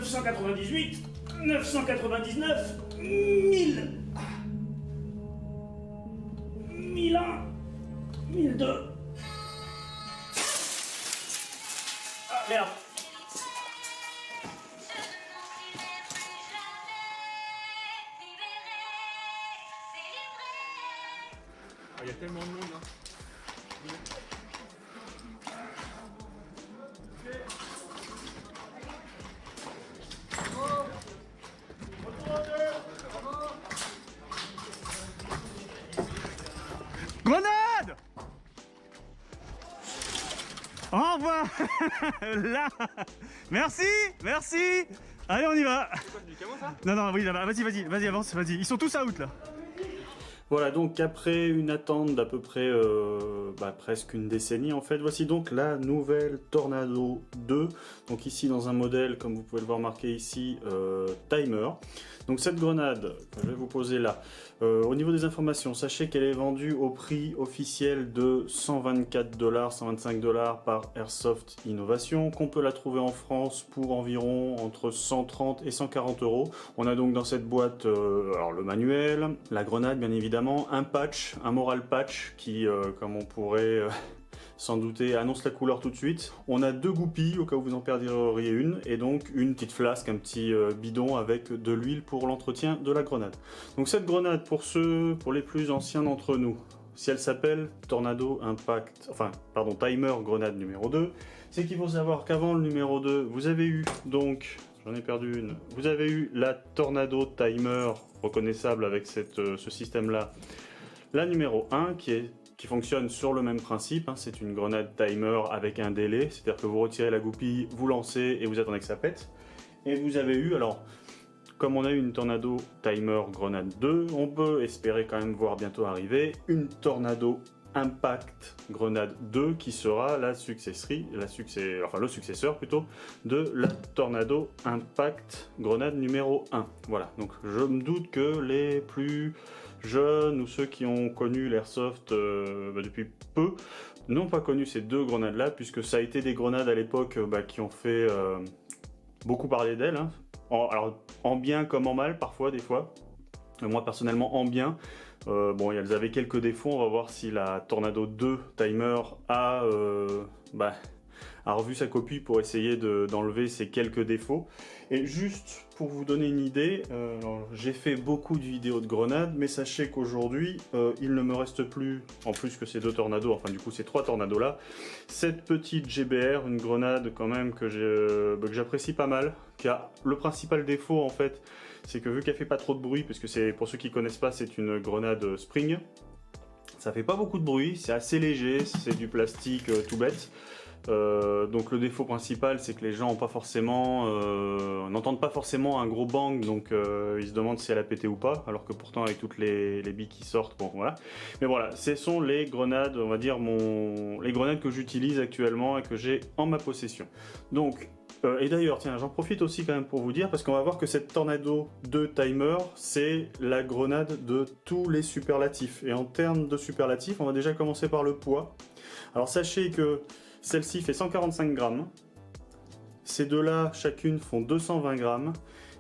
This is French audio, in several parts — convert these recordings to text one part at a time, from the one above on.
998, 999, 1000, 1001, 1002. Ah merde. Il y a tellement de monde là. Grenade! Au revoir. Là. Merci, merci. Allez, on y va. C'est quoi, du camo ça? Non, non, oui, là-bas. Vas-y, avance, vas-y. Ils sont tous out là. Voilà, donc après une attente d'à peu près presque une décennie en fait, voici donc la nouvelle Tornado 2. Donc ici dans un modèle, comme vous pouvez le voir marqué ici, Timer. Donc cette grenade, que je vais vous poser là, au niveau des informations, sachez qu'elle est vendue au prix officiel de 124 $, 125 $ par Airsoft Innovation, qu'on peut la trouver en France pour environ entre 130 et 140 €. On a donc dans cette boîte alors le manuel, la grenade bien évidemment, un patch, un moral patch qui, comme on pourrait sans douter, annonce la couleur tout de suite. On a 2 goupilles au cas où vous en perdriez une, et donc une petite flasque, un petit bidon avec de l'huile pour l'entretien de la grenade. Donc cette grenade, pour les plus anciens d'entre nous, si elle s'appelle Tornado Impact, Timer grenade numéro 2, c'est qu'il faut savoir qu'avant le numéro 2, vous avez eu donc, j'en ai perdu une, vous avez eu la Tornado Timer reconnaissable avec ce système-là, la numéro 1 qui fonctionne sur le même principe, hein, c'est une grenade timer avec un délai, c'est-à-dire que vous retirez la goupille, vous lancez et vous attendez que ça pète. Et vous avez eu, alors, comme on a eu une Tornado Timer Grenade 2, on peut espérer quand même voir bientôt arriver une Tornado Impact Grenade 2 qui sera le successeur plutôt de la Tornado Impact Grenade numéro 1. Voilà, donc je me doute que les plus jeunes ou ceux qui ont connu l'airsoft depuis peu n'ont pas connu ces deux grenades là, puisque ça a été des grenades à l'époque qui ont fait beaucoup parler d'elles, hein. Alors en bien comme en mal parfois des fois. Moi personnellement en bien, bon elles avaient quelques défauts, on va voir si la Tornado 2 Timer a revu sa copie pour essayer d'enlever ces quelques défauts. Et juste pour vous donner une idée, j'ai fait beaucoup de vidéos de grenades, mais sachez qu'aujourd'hui, il ne me reste plus, en plus que ces deux tornados, enfin du coup ces trois tornados là, cette petite GBR, une grenade quand même que j'apprécie pas mal, qui a le principal défaut en fait, c'est que vu qu'elle fait pas trop de bruit, parce que c'est, pour ceux qui connaissent pas, c'est une grenade spring, ça fait pas beaucoup de bruit, c'est assez léger, c'est du plastique tout bête. Donc le défaut principal, c'est que les gens n'entendent pas forcément un gros bang, donc ils se demandent si elle a pété ou pas, alors que pourtant avec toutes les billes qui sortent, bon voilà. Mais voilà, ce sont les grenades, on va dire les grenades que j'utilise actuellement et que j'ai en ma possession. Donc et d'ailleurs, tiens, j'en profite aussi quand même pour vous dire, parce qu'on va voir que cette Tornado 2 Timer, c'est la grenade de tous les superlatifs. Et en termes de superlatifs, on va déjà commencer par le poids. Alors sachez que celle-ci fait 145 grammes. Ces deux-là, chacune, font 220 grammes.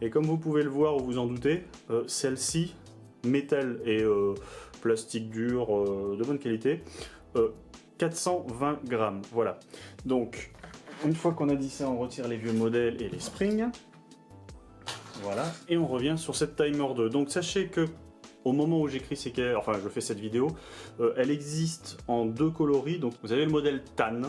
Et comme vous pouvez le voir ou vous en doutez, celle-ci, métal et plastique dur de bonne qualité, 420 grammes. Voilà. Donc, une fois qu'on a dit ça, on retire les vieux modèles et les springs. Voilà. Et on revient sur cette Timer 2. Donc, sachez que au moment où j'écris je fais cette vidéo, elle existe en deux coloris. Donc vous avez le modèle Tan,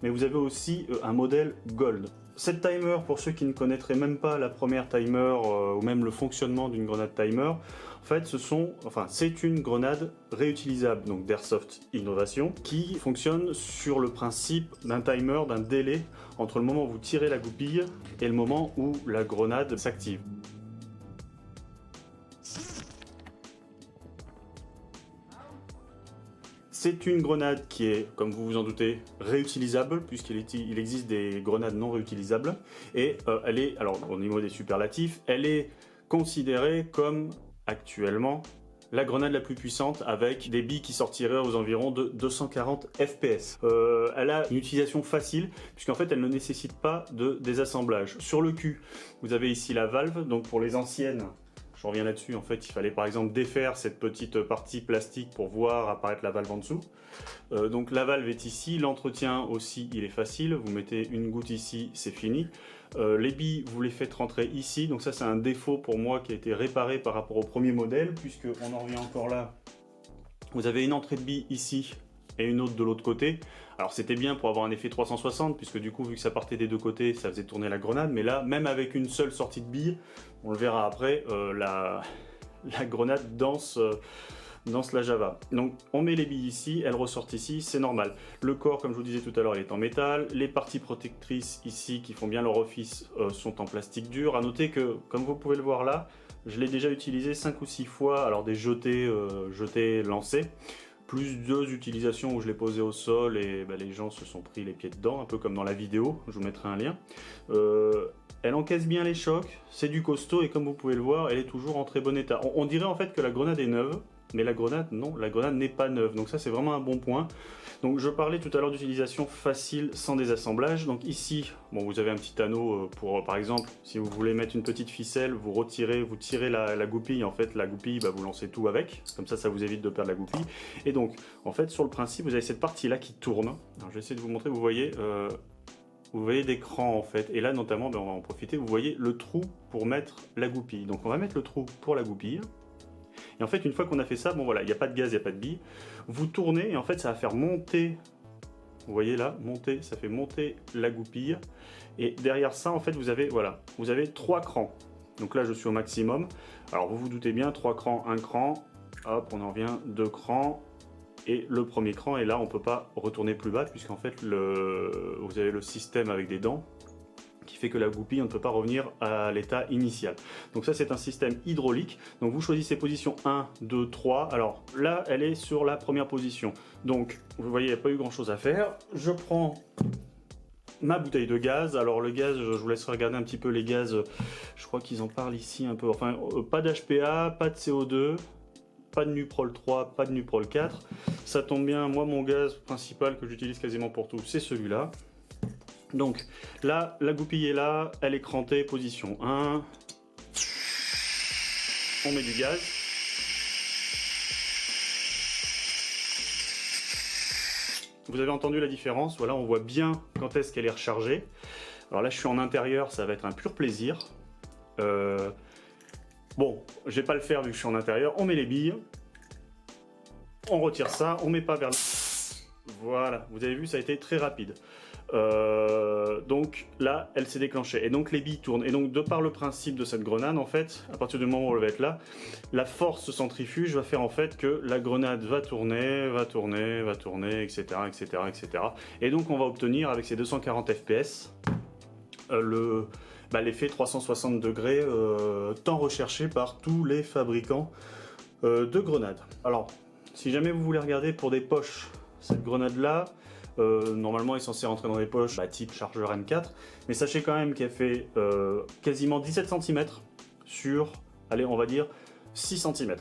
mais vous avez aussi un modèle Gold. Cette timer, pour ceux qui ne connaîtraient même pas la première timer ou même le fonctionnement d'une grenade timer, en fait c'est une grenade réutilisable, donc d'Airsoft Innovation, qui fonctionne sur le principe d'un timer, d'un délai entre le moment où vous tirez la goupille et le moment où la grenade s'active. C'est une grenade qui est, comme vous vous en doutez, réutilisable, puisqu'il existe des grenades non réutilisables. Et elle est, alors au niveau des superlatifs, elle est considérée comme, actuellement, la grenade la plus puissante avec des billes qui sortiraient aux environs de 240 fps. Elle a une utilisation facile puisqu'en fait elle ne nécessite pas de désassemblage. Sur le cul, vous avez ici la valve, donc pour les anciennes, je reviens là-dessus, en fait il fallait par exemple défaire cette petite partie plastique pour voir apparaître la valve en dessous. Donc la valve est ici, l'entretien aussi il est facile, vous mettez une goutte ici, c'est fini. Les billes, vous les faites rentrer ici, donc ça c'est un défaut pour moi qui a été réparé par rapport au premier modèle, puisque on en revient encore là. Vous avez une entrée de billes ici et une autre de l'autre côté. Alors c'était bien pour avoir un effet 360, puisque du coup vu que ça partait des deux côtés, ça faisait tourner la grenade, mais là, même avec une seule sortie de billes, on le verra après, la grenade danse la Java. Donc on met les billes ici, elles ressortent ici, c'est normal. Le corps, comme je vous disais tout à l'heure, il est en métal. Les parties protectrices ici, qui font bien leur office, sont en plastique dur. À noter que, comme vous pouvez le voir là, je l'ai déjà utilisé 5 ou 6 fois, alors des jetés, lancés, plus 2 utilisations où je l'ai posé au sol et les gens se sont pris les pieds dedans, un peu comme dans la vidéo, je vous mettrai un lien. Elle encaisse bien les chocs, c'est du costaud et comme vous pouvez le voir, elle est toujours en très bon état. On dirait en fait que la grenade est neuve, mais la grenade, non, la grenade n'est pas neuve. Donc ça, c'est vraiment un bon point. Donc je parlais tout à l'heure d'utilisation facile sans désassemblage. Donc ici, bon, vous avez un petit anneau pour, par exemple, si vous voulez mettre une petite ficelle, vous tirez la goupille. En fait, la goupille, vous lancez tout avec. Comme ça vous évite de perdre la goupille. Et donc, en fait, sur le principe, vous avez cette partie-là qui tourne. Alors, je vais essayer de vous montrer. Vous voyez des crans en fait. Et là, notamment, on va en profiter. Vous voyez le trou pour mettre la goupille. Donc on va mettre le trou pour la goupille. Et en fait, une fois qu'on a fait ça, bon voilà, il n'y a pas de gaz, il n'y a pas de billes. Vous tournez et en fait, ça va faire monter, vous voyez là, monter, ça fait monter la goupille. Et derrière ça, en fait, vous avez 3 crans. Donc là, je suis au maximum. Alors, vous vous doutez bien, 3 crans, 1 cran. Hop, on en revient, 2 crans. Et le premier cran, et là, on ne peut pas retourner plus bas, puisqu'en fait, vous avez le système avec des dents qui fait que la goupille, on ne peut pas revenir à l'état initial. Donc ça, c'est un système hydraulique. Donc vous choisissez position 1, 2, 3. Alors là, elle est sur la première position. Donc, vous voyez, il n'y a pas eu grand-chose à faire. Je prends ma bouteille de gaz. Alors le gaz, je vous laisserai regarder un petit peu les gaz. Je crois qu'ils en parlent ici un peu. Enfin, pas d'HPA, pas de CO2. Pas de Nuprol 3, pas de Nuprol 4. Ça tombe bien, moi, mon gaz principal que j'utilise quasiment pour tout, c'est celui-là. Donc là, la goupille est là, elle est crantée, position 1. On met du gaz. Vous avez entendu la différence, voilà, on voit bien quand est-ce qu'elle est rechargée. Alors là, je suis en intérieur, ça va être un pur plaisir. Bon, je vais pas le faire vu que je suis en intérieur. On met les billes. On retire ça, on met pas vers le... Voilà, vous avez vu, ça a été très rapide. Donc là, elle s'est déclenchée. Et donc les billes tournent. Et donc de par le principe de cette grenade, en fait, à partir du moment où elle va être là, la force centrifuge va faire en fait que la grenade va tourner, etc., etc., etc. Et donc on va obtenir avec ces 240 fps l'effet 360 degrés tant recherché par tous les fabricants de grenades. Alors, si jamais vous voulez regarder pour des poches, cette grenade-là, normalement elle est censée rentrer dans des poches type chargeur M4, mais sachez quand même qu'elle fait quasiment 17 cm sur, allez, on va dire 6 cm,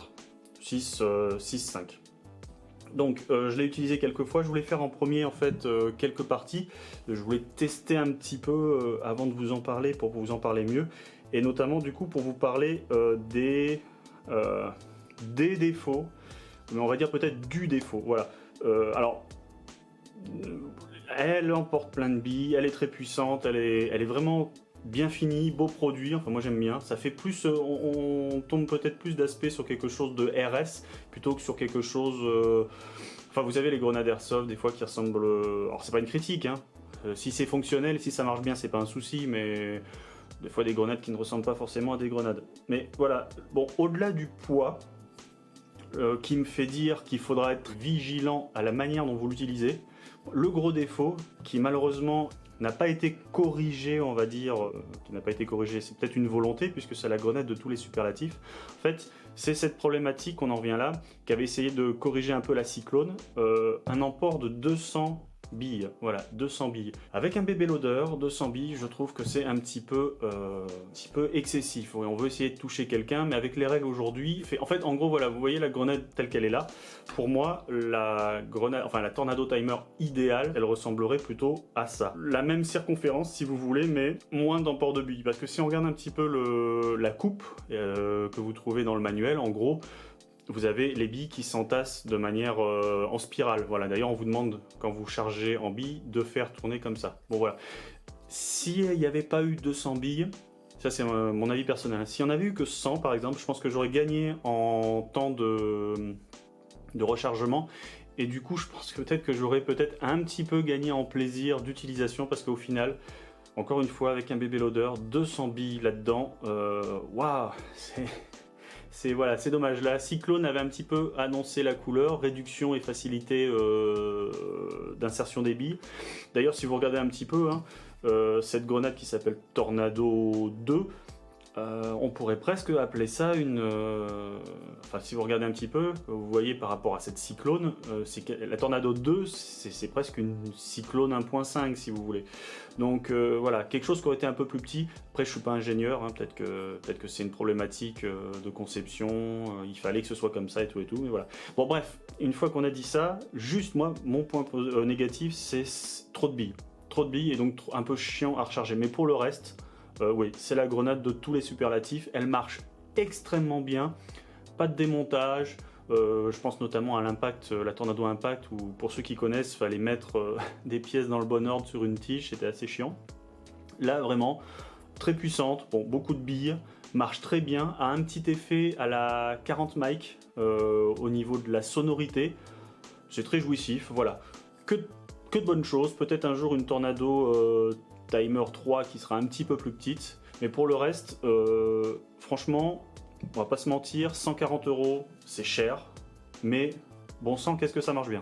6-5. Donc je l'ai utilisé quelques fois, je voulais faire en premier en fait quelques parties, je voulais tester un petit peu avant de vous en parler pour vous en parler mieux, et notamment du coup pour vous parler des défauts, mais on va dire peut-être du défaut, voilà. Alors, elle emporte plein de billes, elle est très puissante, elle est vraiment bien finie, beau produit, enfin moi j'aime bien, ça fait plus, on tombe peut-être plus d'aspect sur quelque chose de RS plutôt que sur quelque chose, enfin vous avez les grenades Airsoft des fois qui ressemblent, alors c'est pas une critique, hein. Si c'est fonctionnel, si ça marche bien c'est pas un souci, mais des fois des grenades qui ne ressemblent pas forcément à des grenades. Mais voilà, bon, au-delà du poids, qui me fait dire qu'il faudra être vigilant à la manière dont vous l'utilisez, le gros défaut qui malheureusement n'a pas été corrigé, on va dire, c'est peut-être une volonté puisque c'est la grenade de tous les superlatifs. En fait, c'est cette problématique, on en revient là, qu'avait essayé de corriger un peu la Cyclone, un emport de 200 billes, voilà, 200 billes. Avec un bébé loader, 200 billes, je trouve que c'est un petit peu excessif. Oui, on veut essayer de toucher quelqu'un, mais avec les règles aujourd'hui, en fait, en gros, voilà, vous voyez la grenade telle qu'elle est là. Pour moi, la grenade, enfin la Tornado Timer idéale, elle ressemblerait plutôt à ça. La même circonférence, si vous voulez, mais moins d'emport de billes. Parce que si on regarde un petit peu la coupe que vous trouvez dans le manuel, en gros, vous avez les billes qui s'entassent de manière en spirale. Voilà. D'ailleurs, on vous demande, quand vous chargez en billes, de faire tourner comme ça. Bon, voilà. S'il n'y avait pas eu 200 billes, ça c'est mon avis personnel, si on avait eu que 100 par exemple, je pense que j'aurais gagné en temps de rechargement. Et du coup, je pense que peut-être j'aurais un petit peu gagné en plaisir d'utilisation, parce qu'au final, encore une fois, avec un bébé loader, 200 billes là-dedans, waouh, voilà, c'est dommage. Là, Cyclone avait un petit peu annoncé la couleur, réduction et facilité d'insertion des billes. D'ailleurs, si vous regardez un petit peu, hein, cette grenade qui s'appelle Tornado 2, on pourrait presque appeler ça une... Enfin, si vous regardez un petit peu, vous voyez par rapport à cette Cyclone, la Tornado 2, c'est presque une Cyclone 1.5 si vous voulez. Donc voilà, quelque chose qui aurait été un peu plus petit. Après, je suis pas ingénieur, hein, peut-être que c'est une problématique de conception, il fallait que ce soit comme ça et tout, mais voilà. Bon bref, une fois qu'on a dit ça, juste moi, mon point négatif, c'est trop de billes et donc un peu chiant à recharger. Mais pour le reste... oui, c'est la grenade de tous les superlatifs, elle marche extrêmement bien, pas de démontage, je pense notamment à l'impact, la Tornado Impact, où pour ceux qui connaissent, il fallait mettre des pièces dans le bon ordre sur une tige, c'était assez chiant. Là vraiment, très puissante, bon, beaucoup de billes, marche très bien, a un petit effet à la 40 mic au niveau de la sonorité, c'est très jouissif, voilà. Que de bonnes choses, peut-être un jour une Tornado Timer 3 qui sera un petit peu plus petite, mais pour le reste, franchement, on va pas se mentir, 140 €, c'est cher, mais bon sang, qu'est-ce que ça marche bien.